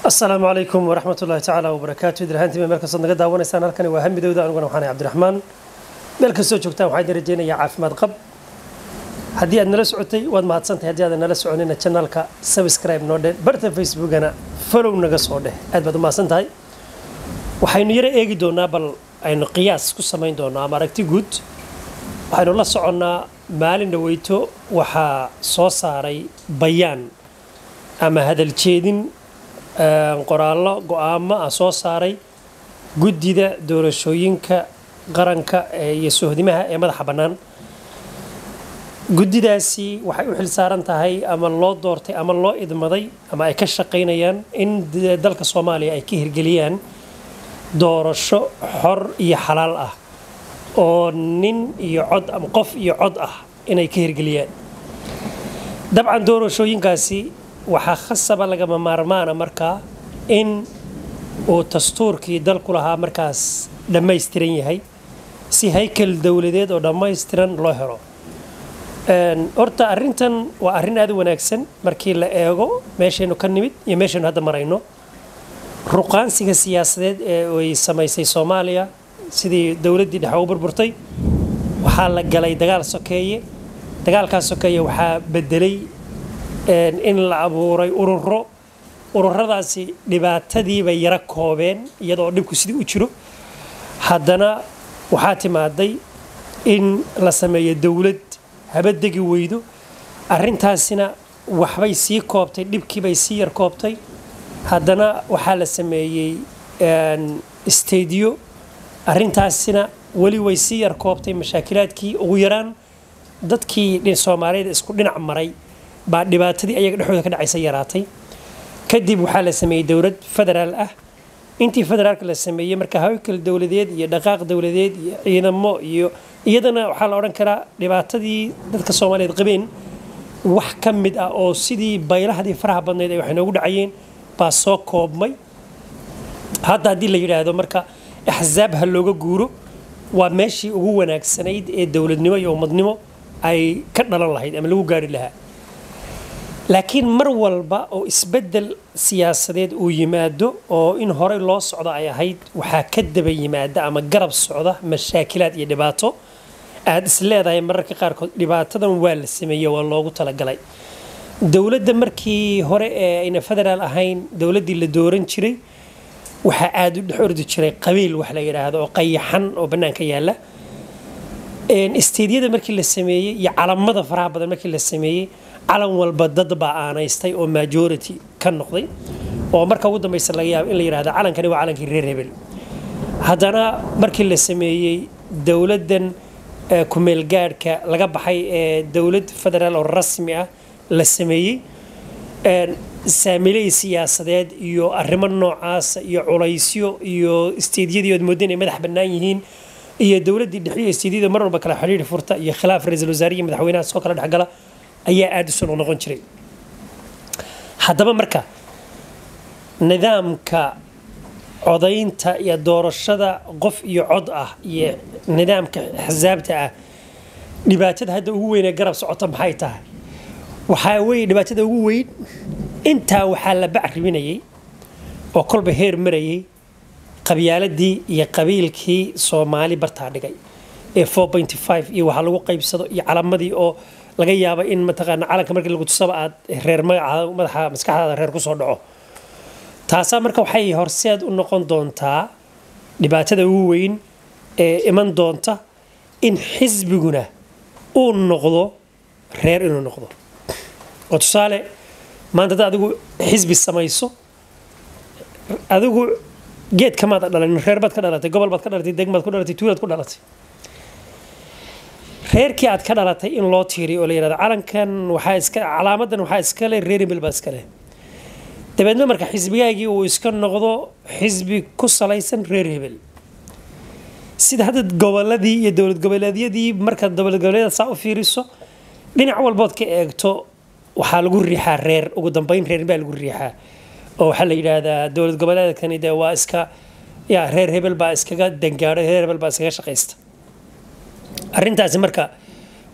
السلام عليكم ورحمة الله تعالى وبركاته. درهانتي من مركز صندوق دعوانا سنة كان وهم بدودة أنا وحنا عبد الرحمن مركز سوق جبتان وحيد رجينا يا عافماد قب هدي أنا لسعتي واد ما تصنت هدي أنا لسعوننا channel كا سبسكرايب نودة برت فيسبوك أنا فولو نجسوده أدب ما صنت هاي وحين يرى إيجي دونا بل أين قياس كسمين دونا ماركتي جود وحين الله صعنا مالين دويتو وح صوصاري بيان أما هذا الشيء qoraallo go'aamo ah soo saaray guddida doorashooyinka qaranka iyo sohdimaha ee madaxa bannaan guddidaasi waxay u xil saaran tahay ama loo doortay ama loo idmaday ama ay ka shaqaynayaan in dalka Soomaaliya ay ka hirgeliyaan doorasho xor iyo xalaal ah oo nin iyo cod ama qof iyo cod ah inay ka hirgeliyaan dabcan doorashooyinkaasi waxaa khasaba lagama maarmaana markaa in uu dastuurkii dalku lahaa markaas dhammaystiran yahay si haykal dawladeed oo dhammaystiran loo helo horta arrintan waa arrin aad u wanaagsan markii la eego meeshaynu ka nimid iyo meeshaynu hadda marayno ruqaansiga siyaasadeed ee ay samaysay Soomaaliya sidii dawladdii dhexe u burburtay waxaa la galay dagaal sokeeye dagaalkaas sokeeye waxaa bedelay in la abuuray ururadaasi dhibaatadii bay yara koobeen iyadoo dhibku sidii u jiro haddana waxaa timaaday in la sameeyo dawlad habadegi weydo arrintaasina waxbay sii koobtay dhibkii bay sii yar koobtay haddana waxaa la sameeyey stadiyo arrintaasina weli way sii yar koobtay mashaakilaadkii ugu yaraan dadkii Soomaaliyeed isku dhinac maray baa dhibaatadii ayaga dhexdooda ka dhacaysa yaraatay kadib waxaa la sameeyay dawlad federaal ah intii federaalka la sameeyay marka haykal dawladeed iyo dhaqaaq dawladeed iyo ciidamo iyo iyadana waxaa la oran karaa dhibaatadii dadka Soomaaliyeed qabeen wax ka mid ah oo sidii baylahdii faraha badneed ay wax inoogu dhacayeen baa soo koobmay hadda hadii la yiraahdo marka axzaab ha looga guuro waa meeshii ugu wanaagsanayd ee dawladnimo iyo ummadnimo ay ka dhalan lahayd ama lagu gaari lahaa laakiin mar walba oo isbedel siyaasadeed uu yimaado oo in hore loo socdo ay ahayd waxa ka daba yimaada ama garab socda mashaakilaad iyo dhibaato aad isleedahay mararka qaar kood dhibaatadan waa la sameeyay waa loogu talagalay dawladda markii hore ee ayna federaal ahayn dawladdii la dooran jiray waxa aad u dhexordi jiray qabiil wax la yiraahdo oo qayaxan oo banaanka yaala isteediyada markii la sameeyay iyo calamada faraha badan markii la sameeyay calan walba dad baa aanaystay oo majority ka noqday oo marka ugu dambaysa laga yaabo in la yiraahdo calankani waa calankii reer hebel haddana markii la sameeyay dawladdan ku meel gaadhka laga baxay ee dawlad federaal oo rasmi ah la sameeyay saamilay siyaasadeed iyo arrimo noocaas iyo culaysyo iyo isteediyadii oo moodeen ay madax bannaan yihiin iyo dawladdii dhexe iyo isteediyada mar walba kala xiriir furta iyo khilaaf ra'iisul wasaariga madaxweynaha soo kala dhaxgala ayaa aad u soo noqon jiray haddaba marka nidaamka codaynta iyo doorashada qof iyo cod ah iyo nidaamka axzaabta ah dhibaatada hadda ugu weyn ee garab socota maxay tahay waxaa weeye dhibaatada ugu weyn intaa waxaa la bacriminayay oo kolba heer marayay qabyaaladii iyo qabiilkii Soomaali bartaa dhigay ee 4.5 iyo waxa lagu qaybsado iyo calamadii oo laga yaabo in mataqaana calanka markii lagu tusaba aad reer madaxa maskaxdaada reer ku soo dhaco taasa marka waxay horseed u noqon doontaa dhibaatada ugu weyn ee iman doonta in xisbiguna uu noqdo reer inuu noqdo oo tusaale maanta adigu xisbi samayso adigu geed kama dhalan reer bad ka dhalatay gobol bad ka dhalatay degmad ku dhalatay tuulad ku dhalatay reerkii aad ka dhalatay in loo tiiriyo oo la yiraahdo calankan waxa iska calaamadan waxa iska leh reer hebel baa iska leh dabeedna marka xisbigaagii uu iska noqdo xisbi ku salaysan reer hebel sida hadda goboladii iyo dawlad goboleedyadii marka dawlad goboleedyada saa u fiiriso dhinac walbood ka eegto waxa lagu riixaa reer ugu dambeyn reer baa lagu riixaa oo waxa la yiraahdaa dawlad goboleedkani waa iska reer hebel baa iskaga dangaaro reer hebel baa iskaga shaqeysta arrintaasi marka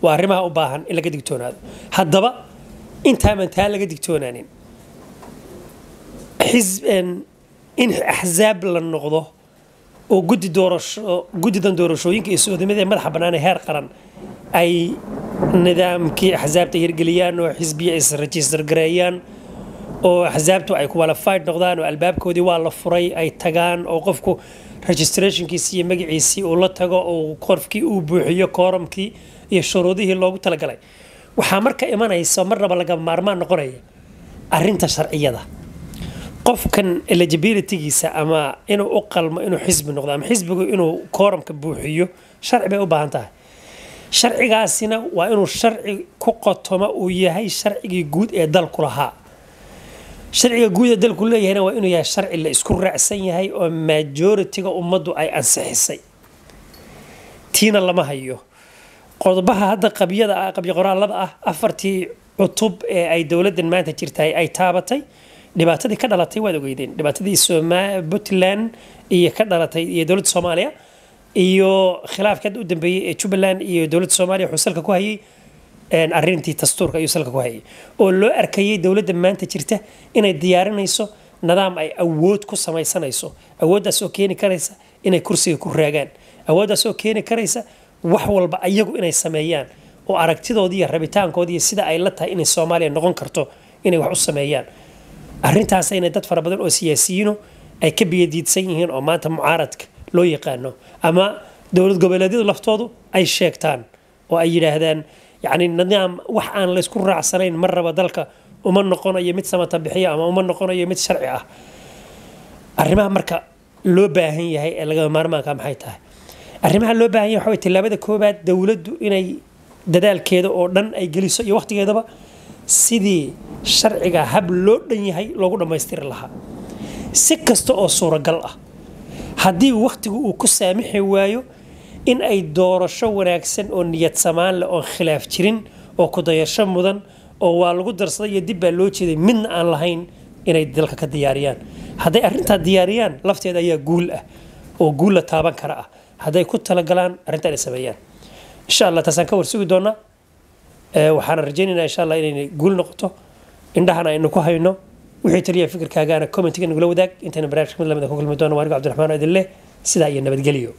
waa arrimaha u baahan in laga digtoonaado haddaba inta man taa laga digtoonaanin حزب إن أحزاب للنقضة وجود جديدن دورشوينك السعودية مثل مدح بنان هير قرن أي نظام كي أحزاب تهرجليان وحزبية ريجستر جريان وأحزابته أي كوالفايد نقدان والباب كودي والله فري أي تجان أو قفكو registration كيسي مجلسي ولا تجا أو قرفكي وبوحية كارمكي يشروده اللي هو تلاقي وحامرك إيمان يسمر بلقى مارمان نقريه أرنت شرعية ده قف كان eligibility أما إنه أقل ما إنه حزب النقدام حزب إنه كارم كبوحية شرع بيوبانته شرعي قاسنا وإنه الشرع كقطمة وياهي شرعي جود إدل كلها شرعي جود إدل كلها هنا وإنه يا الشرع اللي يذكر رأسين هاي majority أمده أي أنصحي تينا لما هيو قضبها هذا قبيلة قرار لبعة أفرتي عطب أي دولة ما تجرتها أي تابتي dhibaatadii ka dhalatay waad ogeydeen dhibaatadii Puntland iyo ka dhalatay iyo dawladda Soomaaliya iyo khilaafka u dambeeyay ee Jubaland iyo dawladda Soomaaliya xusalka ku hayay arrintii dastuurka iyo salka ku hayay oo loo arkayay dawladda maanta jirta inay diyaarinayso nidaam ay awood ku samaysanayso awooddaas oo keeni karaysa inay kursiga ku raagaan awooddaas oo keeni karaysa wax walba ayagu inay sameeyaan oo aragtidoodii iyo rabitaankoodii sida ay la tahay inay Soomaaliya noqon karto inay wax u sameeyaan arrintaas ay dad fara badan oo siyaasiyiin ay ka biyadiidsan yihiin oo maanta mucaaradka loo yaqaano ama dawlad goboleedyada laftoodu ay sheegtaan oo ay yiraahdaan yani nidaam wax aan la isku raacsanayn marraba dalka uma noqonayo mid samata bixiya ama uma noqonayo mid sharci ah arrimaha marka loo baahan yahay ee laga maarmaanka maxay tahay arrimaha loo baahan yahay waxa tilaabada koobaad dawladdu inay dadaalkeeda oo dhan ay geliso iyo waqtigeedaba sidii sharciga hab loo dhan yahay loogu dhameystiri lahaa si kasta oo suuragal ah haddii waqtigu uu ku saamixi waayo in ay doorasho wanaagsan oo niyad samaan leh oo khilaaf jirin oo ku dayasho mudan oo waa lagu darsaday iyo dib baa loo jeeday midna aan lahayn inay dalka ka diyaariyaan hadday arrintaa diyaariyaan lafteeda ayaa guul ah oo guul la taaban kara ah hadday ku talagalaan arrintaa ay sameeyaan insha Allah taasaan ka warsugi doonaa waxaan rajaynaynaa insha Allah inay guul noqoto indhahana aynu ku hayno wixii taliya fikirkaagana comment-ga nagula wadaag intayna barnaamijka mid lamid ah ku kulmi doono waa Cabdiraxmaan Adille sidaa iyo nabadgelyo